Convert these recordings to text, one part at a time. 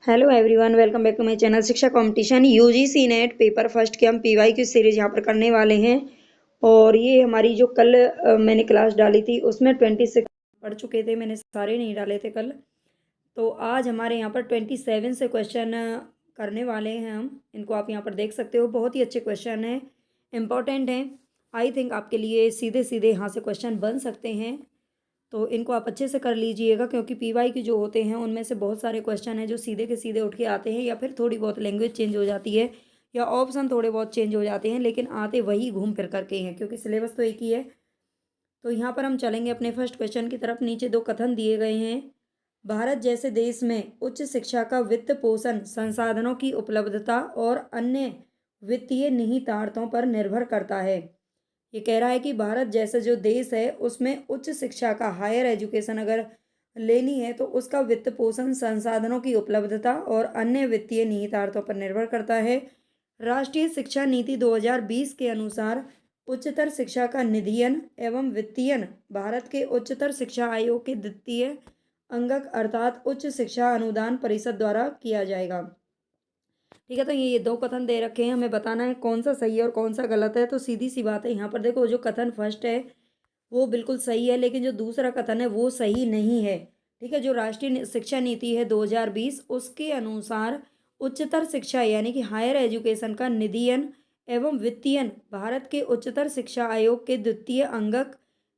Hello everyone, welcome back to my channel Shiksha competition UGC NET paper first के हम PY की series यहाँ पर करने वाले हैं। और ये हमारी जो कल मैंने क्लास डाली थी उसमें 26 पढ़ चुके थे, मैंने सारे नहीं डाले थे कल। तो आज हमारे यहाँ पर 27 से क्वेश्चन करने वाले हैं हम। इनको आप यहाँ पर देख सकते हो, बहुत ही अच्छे क्वेश्चन हैं, इम्पॉर्टेंट हैं। आई थिंक आपके लिए सीधे सीधे यहाँ से क्वेश्चन बन सकते हैं, तो इनको आप अच्छे से कर लीजिएगा, क्योंकि पीवाई के जो होते हैं उनमें से बहुत सारे क्वेश्चन हैं जो सीधे के सीधे उठ के आते हैं, या फिर थोड़ी बहुत लैंग्वेज चेंज हो जाती है या ऑप्शन थोड़े बहुत चेंज हो जाते हैं, लेकिन आते वही घूम फिर करके हैं, क्योंकि सिलेबस तो एक ही है। तो यहाँ पर हम चलेंगे अपने फर्स्ट क्वेश्चन की तरफ। नीचे दो कथन दिए गए हैं। भारत जैसे देश में उच्च शिक्षा का वित्त पोषण संसाधनों की उपलब्धता और अन्य वित्तीय निहितार्थों पर निर्भर करता है। ये कह रहा है कि भारत जैसा जो देश है उसमें उच्च शिक्षा का, हायर एजुकेशन अगर लेनी है तो उसका वित्त पोषण संसाधनों की उपलब्धता और अन्य वित्तीय निहितार्थों पर निर्भर करता है। राष्ट्रीय शिक्षा नीति 2020 के अनुसार उच्चतर शिक्षा का निधियन एवं वित्तीयन भारत के उच्चतर शिक्षा आयोग के द्वितीय अंगक अर्थात उच्च शिक्षा अनुदान परिषद द्वारा किया जाएगा। ठीक है, तो ये दो कथन दे रखे हैं, हमें बताना है कौन सा सही है और कौन सा गलत है। तो सीधी सी बात है, यहाँ पर देखो, जो कथन फर्स्ट है वो बिल्कुल सही है, लेकिन जो दूसरा कथन है वो सही नहीं है। ठीक है, जो राष्ट्रीय शिक्षा नीति है 2020 उसके अनुसार उच्चतर शिक्षा यानी कि हायर एजुकेशन का निधियन एवं वित्तीयन भारत के उच्चतर शिक्षा आयोग के द्वितीय अंगक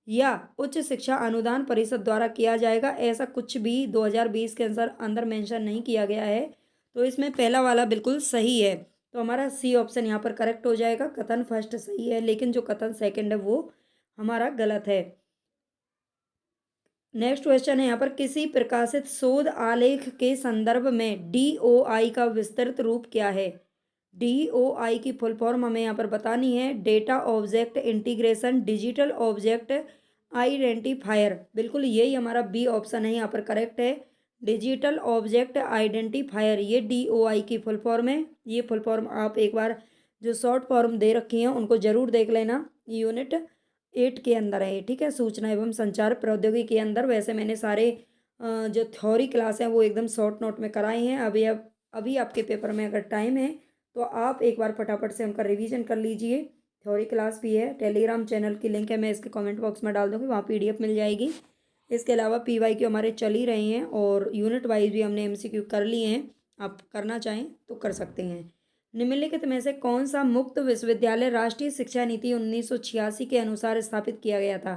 या उच्च शिक्षा अनुदान परिषद द्वारा किया जाएगा। ऐसा कुछ भी 2020 के अनुसार अंदर मेंशन नहीं किया गया है, तो इसमें पहला वाला बिल्कुल सही है। तो हमारा सी ऑप्शन यहाँ पर करेक्ट हो जाएगा। कथन फर्स्ट सही है, लेकिन जो कथन सेकंड है वो हमारा गलत है। नेक्स्ट क्वेश्चन है यहाँ पर, किसी प्रकाशित शोध आलेख के संदर्भ में डीओआई का विस्तृत रूप क्या है। डीओआई की फुल फॉर्म हमें यहाँ पर बतानी है। Data object integration digital object identifier. बिल्कुल यही हमारा बी ऑप्शन है यहाँ पर करेक्ट है। डिजिटल ऑब्जेक्ट आइडेंटिफायर ये डीओआई की फुल फॉर्म है। ये फुल फॉर्म आप एक बार जो शॉर्ट फॉर्म दे रखी हैं उनको जरूर देख लेना। यूनिट 8 के अंदर है, ठीक है, सूचना एवं संचार प्रौद्योगिकी के अंदर। वैसे मैंने सारे जो थ्योरी क्लास हैं वो एकदम शॉर्ट नोट में कराए हैं। अभी आपके पेपर में अगर टाइम है तो आप एक बार फटाफट से उनका रिवीजन कर लीजिए। थ्योरी क्लास भी है, टेलीग्राम चैनल की लिंक है, मैं इसके कमेंट बॉक्स में डाल दूँगी, वहाँ पीडीएफ मिल जाएगी। इसके अलावा पीवाईक्यू हमारे चल ही रहे हैं और यूनिट वाइज भी हमने एमसीक्यू कर लिए हैं। आप करना चाहें तो कर सकते हैं। निम्नलिखित में से कौन सा मुक्त विश्वविद्यालय राष्ट्रीय शिक्षा नीति 1986 के अनुसार स्थापित किया गया था।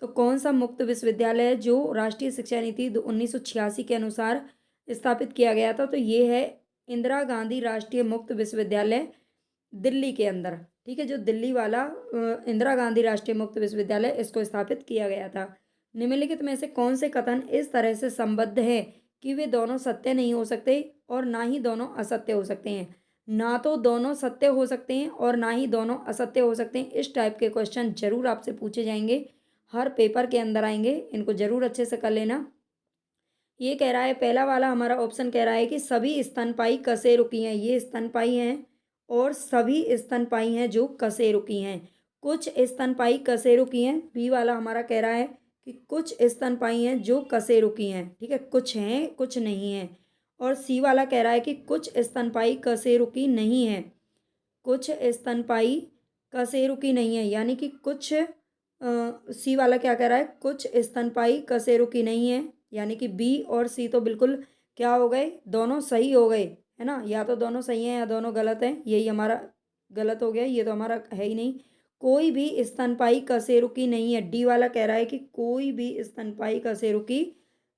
तो कौन सा मुक्त विश्वविद्यालय है जो राष्ट्रीय शिक्षा नीति 1986 के अनुसार स्थापित किया गया था। तो ये है इंदिरा गांधी राष्ट्रीय मुक्त विश्वविद्यालय दिल्ली के अंदर। ठीक है, जो दिल्ली वाला इंदिरा गांधी राष्ट्रीय मुक्त विश्वविद्यालय, इसको स्थापित किया गया था। निम्नलिखित में से कौन से कथन इस तरह से संबद्ध है कि वे दोनों सत्य नहीं हो सकते और ना ही दोनों असत्य हो सकते हैं। ना तो दोनों सत्य हो सकते हैं और ना ही दोनों असत्य हो सकते हैं। इस टाइप के क्वेश्चन जरूर आपसे पूछे जाएंगे, हर पेपर के अंदर आएंगे, इनको जरूर अच्छे से कर लेना। ये कह रहा है, पहला वाला हमारा ऑप्शन कह रहा है कि सभी स्तनपायी कशेरुकी हैं। ये स्तनपायी हैं और सभी स्तनपायी हैं जो कशेरुकी हैं। कुछ स्तनपायी कशेरुकी हैं। बी वाला हमारा कह रहा है कि कुछ स्तनपायी हैं जो कशेरुकी हैं। ठीक है, कुछ हैं कुछ नहीं हैं। और सी वाला कह रहा है कि कुछ स्तनपायी कशेरुकी नहीं है। कुछ स्तनपायी कशेरुकी नहीं है, यानी कि कुछ सी वाला क्या कह रहा है, कुछ स्तनपायी कशेरुकी नहीं है, यानी कि बी और सी तो बिल्कुल क्या हो गए, दोनों सही हो गए, है ना। या तो दोनों सही हैं या दोनों गलत हैं। यही हमारा गलत हो गया, ये तो हमारा है ही नहीं। कोई भी स्तनपायी कशेरुकी नहीं है। डी वाला कह रहा है कि कोई भी स्तनपायी कशेरुकी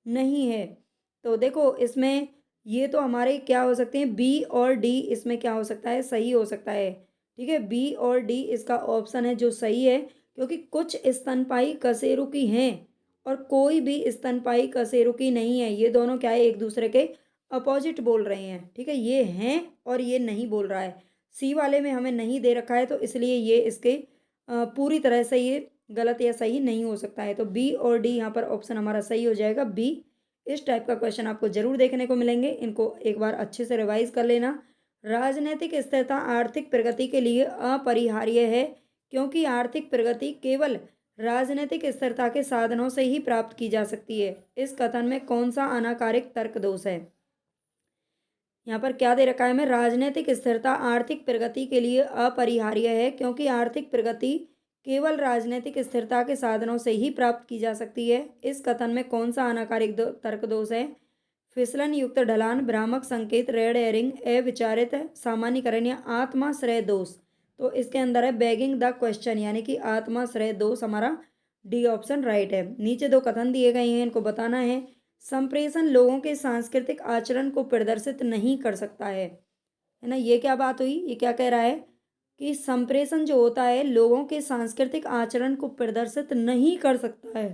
नहीं है। तो देखो इसमें ये तो हमारे क्या हो सकते हैं, बी और डी, इसमें क्या हो सकता है, सही हो सकता है। ठीक है, बी और डी इसका ऑप्शन है जो सही है, क्योंकि कुछ स्तनपायी कशेरुकी हैं और कोई भी स्तनपायी कशेरुकी नहीं है। ये दोनों क्या है, एक दूसरे के अपोजिट बोल रहे हैं। ठीक है, ये हैं और ये नहीं बोल रहा है। सी वाले में हमें नहीं दे रखा है, तो इसलिए ये इसके पूरी तरह से ये गलत या सही नहीं हो सकता है। तो बी और डी यहाँ पर ऑप्शन हमारा सही हो जाएगा, बी। इस टाइप का क्वेश्चन आपको जरूर देखने को मिलेंगे, इनको एक बार अच्छे से रिवाइज कर लेना। राजनीतिक स्थिरता आर्थिक प्रगति के लिए अपरिहार्य है, क्योंकि आर्थिक प्रगति केवल राजनीतिक स्थिरता के साधनों से ही प्राप्त की जा सकती है। इस कथन में कौन सा अनाकारिक तर्क दोष है। यहाँ पर क्या दे रखा है हमें, राजनीतिक स्थिरता आर्थिक प्रगति के लिए अपरिहार्य है, क्योंकि आर्थिक प्रगति केवल राजनीतिक स्थिरता के साधनों से ही प्राप्त की जा सकती है। इस कथन में कौन सा अनाकारिक तर्क दोष है? फिसलन युक्त ढलान, भ्रामक संकेत, रेड एरिंग, अविचारित सामान्यकरण या आत्माश्रय दोष। तो इसके अंदर है बेगिंग द क्वेश्चन, यानी कि आत्माश्रय दोष हमारा डी ऑप्शन राइट है। नीचे दो कथन दिए गए हैं, इनको बताना है। संप्रेषण लोगों के सांस्कृतिक आचरण को प्रदर्शित नहीं कर सकता है ना। ये क्या बात हुई, ये क्या कह रहा है कि संप्रेषण जो होता है लोगों के सांस्कृतिक आचरण को प्रदर्शित नहीं कर सकता है।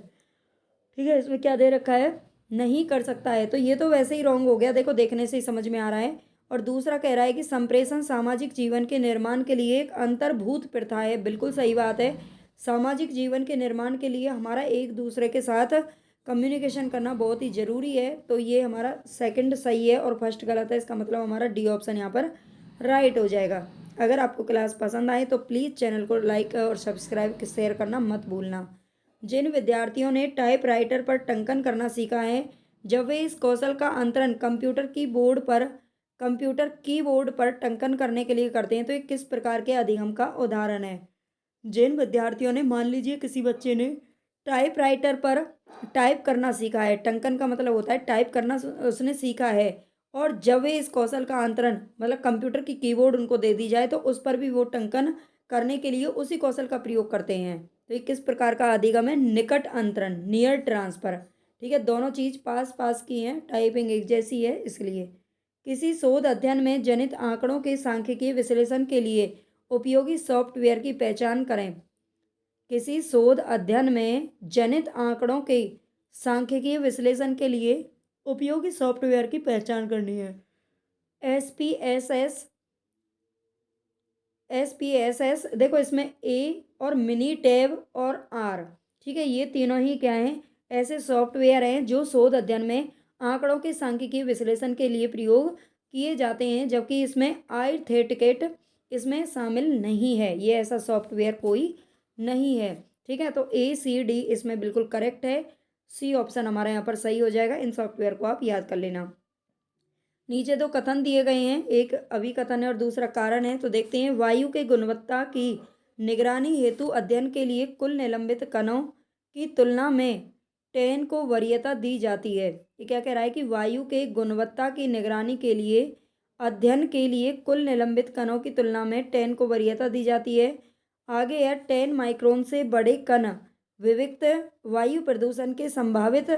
ठीक है, इसमें क्या दे रखा है, नहीं कर सकता है। तो ये तो वैसे ही रॉन्ग हो गया, देखो देखने से ही समझ में आ रहा है। और दूसरा कह रहा है कि संप्रेषण सामाजिक जीवन के निर्माण के लिए एक अंतर्भूत प्रथा है। बिल्कुल सही बात है, सामाजिक जीवन के निर्माण के लिए हमारा एक दूसरे के साथ कम्युनिकेशन करना बहुत ही ज़रूरी है। तो ये हमारा सेकंड सही है और फर्स्ट गलत है, इसका मतलब हमारा डी ऑप्शन यहाँ पर राइट हो जाएगा। अगर आपको क्लास पसंद आए तो प्लीज़ चैनल को लाइक और सब्सक्राइब शेयर करना मत भूलना। जिन विद्यार्थियों ने टाइपराइटर पर टंकन करना सीखा है, जब वे इस कौशल का अंतरण कंप्यूटर कीबोर्ड पर टंकन करने के लिए करते हैं तो ये किस प्रकार के अधिगम का उदाहरण है? जिन विद्यार्थियों ने, मान लीजिए किसी बच्चे ने टाइपराइटर पर टाइप करना सीखा है, टंकन का मतलब होता है टाइप करना उसने सीखा है, और जब वे इस कौशल का अंतरण मतलब कंप्यूटर की कीबोर्ड उनको दे दी जाए तो उस पर भी वो टंकन करने के लिए उसी कौशल का प्रयोग करते हैं। तो ये किस प्रकार का अधिगम है? निकट अंतरण, नियर ट्रांसफर। ठीक है, दोनों चीज पास पास की हैं, टाइपिंग एक जैसी है इसलिए। किसी शोध अध्ययन में जनित आंकड़ों के सांख्यिकीय विश्लेषण के लिए उपयोगी सॉफ्टवेयर की पहचान करें। किसी शोध अध्ययन में जनित आंकड़ों के सांख्यिकीय विश्लेषण के लिए उपयोगी सॉफ्टवेयर की पहचान करनी है। एस पी एस एस, देखो इसमें ए और मिनी टैब और आर, ठीक है, ये तीनों ही क्या हैं, ऐसे सॉफ्टवेयर हैं जो शोध अध्ययन में आंकड़ों के सांख्यिकीय विश्लेषण के लिए प्रयोग किए जाते हैं, जबकि इसमें आइथेटिकेट इसमें शामिल नहीं है, ये ऐसा सॉफ्टवेयर कोई नहीं है। ठीक है, तो ACD इसमें बिल्कुल करेक्ट है, सी ऑप्शन हमारा यहाँ पर सही हो जाएगा। इन सॉफ्टवेयर को आप याद कर लेना। नीचे दो कथन दिए गए हैं, एक अभिकथन है और दूसरा कारण है। तो देखते हैं, वायु के गुणवत्ता की निगरानी हेतु अध्ययन के लिए कुल निलंबित कणों की तुलना में 10 को वरीयता दी जाती है। ये क्या कह रहा है कि वायु के गुणवत्ता की निगरानी के लिए अध्ययन के लिए कुल निलंबित कणों की तुलना में 10 को वरीयता दी जाती है। आगे है 10 माइक्रोन से बड़े कण विविक्त वायु प्रदूषण के संभावित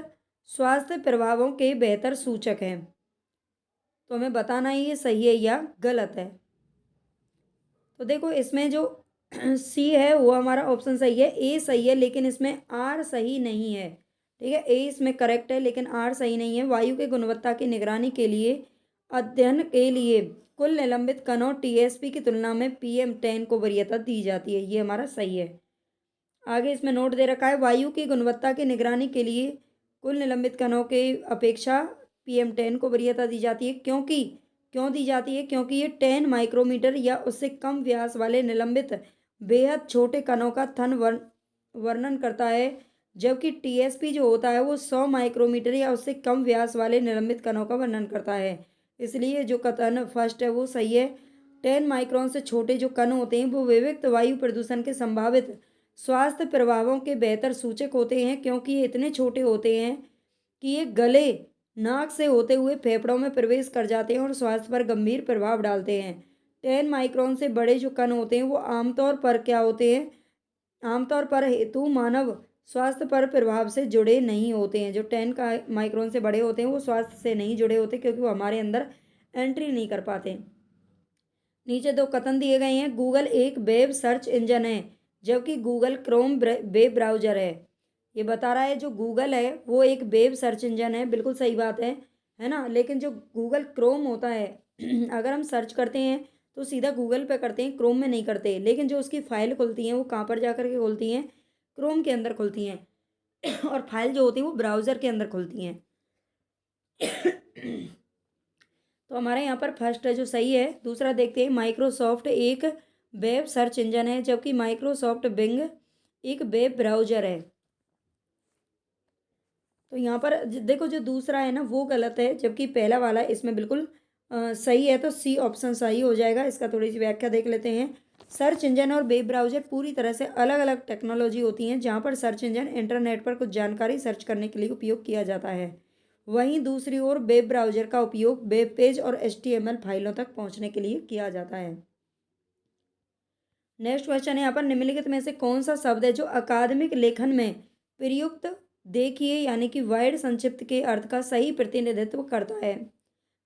स्वास्थ्य प्रभावों के बेहतर सूचक हैं। तो हमें बताना है ये सही है या गलत है। तो देखो इसमें जो सी है वो हमारा ऑप्शन सही है, ए सही है, लेकिन इसमें आर सही नहीं है। ठीक है, ए इसमें करेक्ट है लेकिन आर सही नहीं है। वायु के गुणवत्ता की निगरानी के लिए अध्ययन के लिए कुल निलंबित कणों TSP की तुलना में PM10 को वरीयता दी जाती है, ये हमारा सही है। आगे इसमें नोट दे रखा है, वायु की गुणवत्ता की निगरानी के लिए कुल निलंबित कणों के अपेक्षा PM10 को वरीयता दी जाती है, क्यों दी जाती है? क्योंकि ये 10 माइक्रोमीटर या उससे कम व्यास वाले निलंबित बेहद छोटे कणों का थन वर्णन करता है, जबकि TSP जो होता है वो 100 माइक्रोमीटर या उससे कम व्यास वाले निलंबित कणों का वर्णन करता है। इसलिए जो कथन फर्स्ट है वो सही है। 10 माइक्रोन से छोटे जो कण होते हैं वो विविक्त वायु प्रदूषण के संभावित स्वास्थ्य प्रभावों के बेहतर सूचक होते हैं, क्योंकि ये इतने छोटे होते हैं कि ये गले नाक से होते हुए फेफड़ों में प्रवेश कर जाते हैं और स्वास्थ्य पर गंभीर प्रभाव डालते हैं। 10 माइक्रोन से बड़े जो कण होते हैं वो आमतौर पर क्या होते हैं, आमतौर पर हेतु मानव स्वास्थ्य पर प्रभाव से जुड़े नहीं होते हैं। जो 10 का माइक्रोन से बड़े होते हैं वो स्वास्थ्य से नहीं जुड़े होते, क्योंकि वो हमारे अंदर एंट्री नहीं कर पाते। नीचे दो कथन दिए गए हैं, गूगल एक वेब सर्च इंजन है जबकि गूगल क्रोम वेब ब्राउजर है। ये बता रहा है जो गूगल है वो एक वेब सर्च इंजन है, बिल्कुल सही बात है ना। लेकिन जो गूगल क्रोम होता है अगर हम सर्च करते हैं तो सीधा गूगल पे करते हैं, क्रोम में नहीं करते। लेकिन जो उसकी फाइल खुलती हैं वो कहाँ पर जा कर के खुलती हैं? क्रोम के अंदर खुलती हैं और फाइल जो होती हैं वो ब्राउज़र के अंदर खुलती हैं। तो हमारे यहाँ पर फर्स्ट है जो सही है। दूसरा देखते हैं, माइक्रोसॉफ्ट एक वेब सर्च इंजन है जबकि माइक्रोसॉफ्ट बिंग एक वेब ब्राउज़र है। तो यहाँ पर देखो जो दूसरा है ना वो गलत है, जबकि पहला वाला इसमें बिल्कुल सही है तो सी ऑप्शन सही हो जाएगा। इसका थोड़ी सी व्याख्या देख लेते हैं। सर्च इंजन और वेब ब्राउज़र पूरी तरह से अलग अलग टेक्नोलॉजी होती हैं। जहाँ पर सर्च इंजन इंटरनेट पर कुछ जानकारी सर्च करने के लिए उपयोग किया जाता है, वहीं दूसरी ओर वेब ब्राउज़र का उपयोग वेब पेज और HTML फाइलों तक पहुँचने के लिए किया जाता है। नेक्स्ट क्वेश्चन है यहाँ पर, निम्नलिखित में से कौन सा शब्द है जो अकादमिक लेखन में प्रयुक्त देखिए यानी कि वाइड संक्षिप्त के अर्थ का सही प्रतिनिधित्व करता है?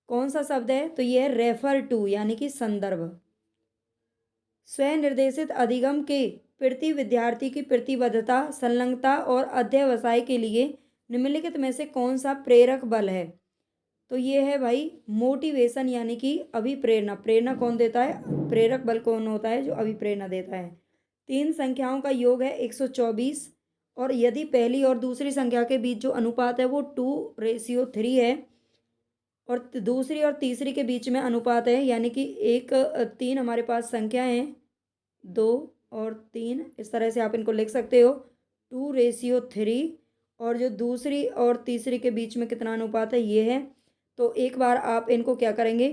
कौन सा शब्द है? तो ये है रेफर टू यानी कि संदर्भ। स्वनिर्देशित अधिगम के प्रति विद्यार्थी की प्रतिबद्धता, संलग्नता और अध्यवसाय के लिए निम्नलिखित में से कौन सा प्रेरक बल है? तो ये है भाई मोटिवेशन यानी कि अभिप्रेरणा। प्रेरणा कौन देता है? प्रेरक बल कौन होता है? जो अभिप्रेरणा देता है। तीन संख्याओं का योग है 124, और यदि पहली और दूसरी संख्या के बीच जो अनुपात है वो 2:3 है, और दूसरी और तीसरी के बीच में अनुपात है यानी कि 3 हमारे पास संख्या हैं, 2 और 3, इस तरह से आप इनको लिख सकते हो 2:3। और जो दूसरी और तीसरी के बीच में कितना अनुपात है ये है। तो एक बार आप इनको क्या करेंगे,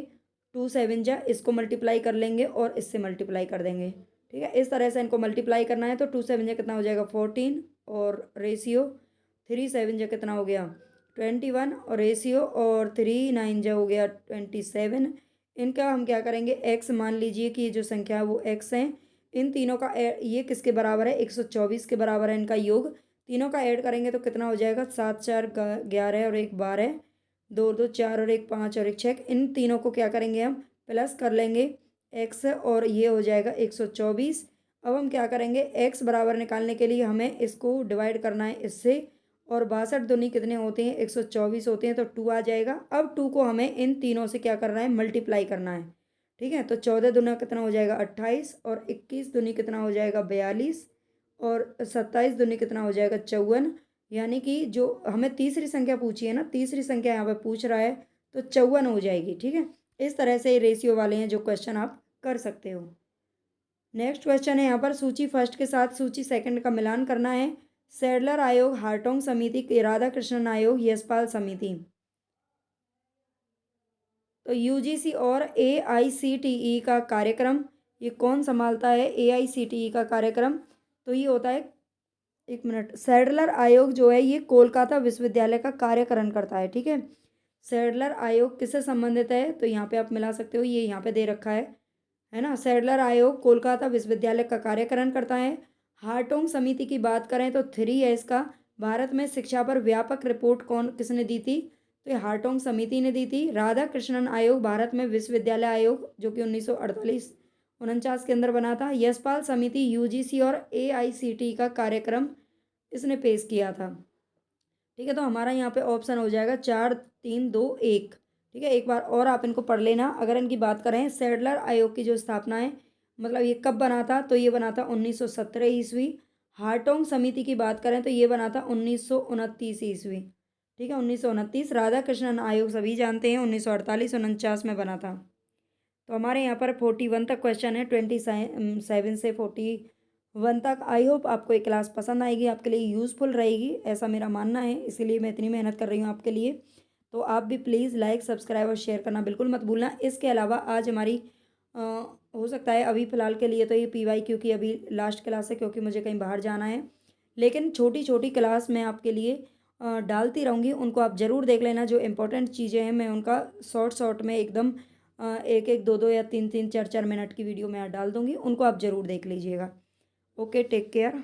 2 7 जा इसको मल्टीप्लाई कर लेंगे और इससे मल्टीप्लाई कर देंगे। ठीक है, इस तरह से इनको मल्टीप्लाई करना है। तो 2 7 जा कितना हो जाएगा 14, और रेशियो 3 7 जा कितना हो गया 21, और रेशियो और 3 9 जा हो गया 27। इनका हम क्या करेंगे, एक्स मान लीजिए कि ये जो संख्या है वो एक्स है। इन तीनों का ये किसके बराबर है? 124 के बराबर है इनका योग। तीनों का ऐड करेंगे तो कितना हो जाएगा 7 4 11 और 1 12, 2 2 4 और 1 5 और 1 6। इन तीनों को क्या करेंगे, हम प्लस कर लेंगे एक्स, और ये हो जाएगा 124। अब हम क्या करेंगे, एक्स बराबर निकालने के लिए हमें इसको डिवाइड करना है इससे, और 62 दूनी कितने होते हैं 124 होते हैं, तो 2 आ जाएगा। अब 2 को हमें इन तीनों से क्या करना है, मल्टीप्लाई करना है। ठीक है, तो 14 दूना कितना हो जाएगा 28, और 21 दूनी कितना हो जाएगा 42, और 27 दूनी कितना हो जाएगा 54। यानी कि जो हमें तीसरी संख्या पूछी है ना, तीसरी संख्या यहाँ पे पूछ रहा है, तो 54 हो जाएगी। ठीक है, इस तरह से रेशियो वाले हैं जो क्वेश्चन आप कर सकते हो। नेक्स्ट क्वेश्चन है यहाँ पर, सूची फर्स्ट के साथ सूची सेकंड का मिलान करना है। सैडलर आयोग, हार्टोंग समिति, राधा कृष्णन आयोग, यशपाल समिति। तो यूजीसी और AICTE का कार्यक्रम ये कौन संभालता है? AICTE का कार्यक्रम तो ये होता है, एक मिनट, सैडलर आयोग जो है ये कोलकाता विश्वविद्यालय का कार्यकरण करता है। ठीक है, सैडलर आयोग किससे संबंधित है? तो यहाँ पे आप मिला सकते हो, ये यहाँ पे दे रखा है ना। सैडलर आयोग कोलकाता विश्वविद्यालय का कार्यकरण करता है। हार्टोंग समिति की बात करें तो 3 है इसका। भारत में शिक्षा पर व्यापक रिपोर्ट किसने दी थी? तो ये हार्टोंग समिति ने दी थी। राधा कृष्णन आयोग भारत में विश्वविद्यालय आयोग जो कि 1948-49 के अंदर बना था। यशपाल समिति यूजीसी और AICTE का कार्यक्रम इसने पेश किया था। ठीक है, तो हमारा यहाँ पे ऑप्शन हो जाएगा 4 3 2 1। ठीक है, एक बार और आप इनको पढ़ लेना। अगर इनकी बात करें, सैडलर आयोग की जो स्थापना है, मतलब ये कब बना था? तो ये बना था 1917 ईस्वी। हार्टोंग समिति की बात करें तो ये बना था 1929 ईस्वी। ठीक है, 1929। राधा कृष्णन आयोग सभी जानते हैं 1948-49 में बना था। तो हमारे यहाँ पर 41 तक क्वेश्चन है, 27 से 41 तक। आई होप आपको ये क्लास पसंद आएगी, आपके लिए यूज़फुल रहेगी, ऐसा मेरा मानना है, इसीलिए मैं इतनी मेहनत कर रही हूँ आपके लिए। तो आप भी प्लीज़ लाइक, सब्सक्राइब और शेयर करना बिल्कुल मत भूलना। इसके अलावा आज हमारी हो सकता है अभी फ़िलहाल के लिए तो ये PYQ की अभी लास्ट क्लास है, क्योंकि मुझे कहीं बाहर जाना है, लेकिन छोटी छोटी क्लास मैं आपके लिए डालती रहूँगी। उनको आप ज़रूर देख लेना। जो इम्पोर्टेंट चीज़ें हैं मैं उनका शॉर्ट में एकदम 1 1 2 2 या 3 3 4 4 मिनट की वीडियो मैं डाल दूँगी, उनको आप ज़रूर देख लीजिएगा। Okay, take care.